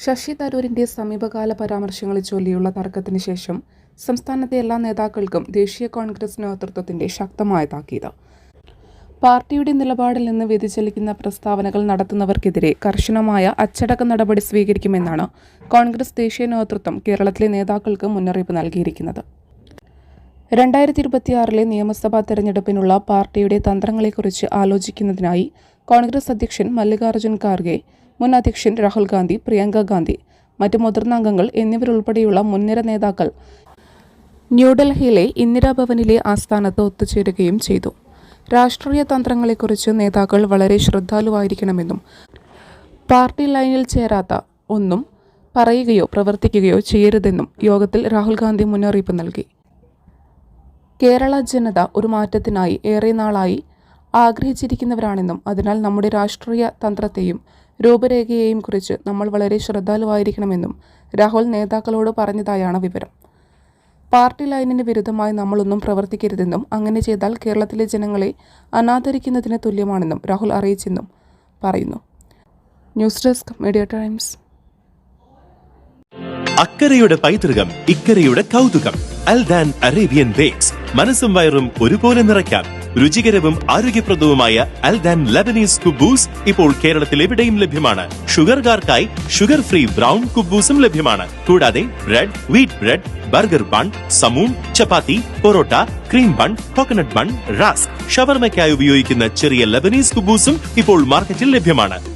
ശശി തരൂരിന്റെ സമീപകാല പരാമർശങ്ങളെ ചൊല്ലിയുള്ള തർക്കത്തിന് ശേഷം സംസ്ഥാനത്തെ എല്ലാ നേതാക്കൾക്കും ദേശീയ കോൺഗ്രസ് നേതൃത്വത്തിന്റെ ശക്തമായ താക്കീത്. പാർട്ടിയുടെ നിലപാടിൽ നിന്ന് വ്യതിചലിക്കുന്ന പ്രസ്താവനകൾ നടത്തുന്നവർക്കെതിരെ കർശനമായ അച്ചടക്ക നടപടി സ്വീകരിക്കുമെന്നാണ് കോൺഗ്രസ് ദേശീയ നേതൃത്വം കേരളത്തിലെ നേതാക്കൾക്ക് മുന്നറിയിപ്പ് നൽകിയിരിക്കുന്നത്. 2026 നിയമസഭാ തെരഞ്ഞെടുപ്പിനുള്ള പാർട്ടിയുടെ തന്ത്രങ്ങളെക്കുറിച്ച് ആലോചിക്കുന്നതിനായി കോൺഗ്രസ് അധ്യക്ഷൻ മല്ലികാർജ്ജുൻ ഖാർഗെ, മുൻ അധ്യക്ഷൻ രാഹുൽ ഗാന്ധി, പ്രിയങ്ക ഗാന്ധി, മറ്റ് മുതിർന്ന അംഗങ്ങൾ എന്നിവരുൾപ്പെടെയുള്ള മുൻനിര നേതാക്കൾ ന്യൂഡൽഹിയിലെ ഇന്ദിരാഭവനിലെ ആസ്ഥാനത്ത് ഒത്തുചേരുകയും ചെയ്തു. രാഷ്ട്രീയ തന്ത്രങ്ങളെക്കുറിച്ച് നേതാക്കൾ വളരെ ശ്രദ്ധാലുവായിരിക്കണമെന്നും പാർട്ടി ലൈനിൽ ചേരാത്ത ഒന്നും പറയുകയോ പ്രവർത്തിക്കുകയോ ചെയ്യരുതെന്നും യോഗത്തിൽ രാഹുൽ ഗാന്ധി മുന്നറിയിപ്പ് നൽകി. കേരള ജനത ഒരു മാറ്റത്തിനായി ഏറെ നാളായി ആഗ്രഹിച്ചിരിക്കുന്നവരാണെന്നും അതിനാൽ നമ്മുടെ രാഷ്ട്രീയ തന്ത്രത്തെയും രൂപരേഖയെയും കുറിച്ച് നമ്മൾ വളരെ ശ്രദ്ധാലുവായിരിക്കണമെന്നും രാഹുൽ നേതാക്കളോട് പറഞ്ഞതായാണ് വിവരം. പാർട്ടി ലൈനിന് വിരുദ്ധമായി നമ്മളൊന്നും പ്രവർത്തിക്കരുതെന്നും അങ്ങനെ ചെയ്താൽ കേരളത്തിലെ ജനങ്ങളെ അനാദരിക്കുന്നതിന് തുല്യമാണെന്നും രാഹുൽ അറിയിച്ചെന്നും പറയുന്നു. News desk media times. അക്കരയുടെ പൈതൃകം, ഇക്കരയുടെ കൗതുകം. Aldan Arabian bakes. മനസ്സും വയറും ഒരുപോലെ നിറയ്ക്കാം. രുചികരവും ആരോഗ്യപ്രദവുമായ അൽദാൻ ലബനീസ് കുബൂസ് ഇപ്പോൾ കേരളത്തിൽ എവിടെയും ലഭ്യമാണ്. ഷുഗർകാർക്കായി ഷുഗർ ഫ്രീ ബ്രൗൺ കുബൂസും ലഭ്യമാണ്. കൂടാതെ bread, wheat bread, burger bun, സമൂൺ, chapati, parotta, cream bun, coconut bun, rusk, ഷവർമയ്ക്കായി ഉപയോഗിക്കുന്ന ചെറിയ ലബനീസ് കുബൂസും ഇപ്പോൾ മാർക്കറ്റിൽ ലഭ്യമാണ്.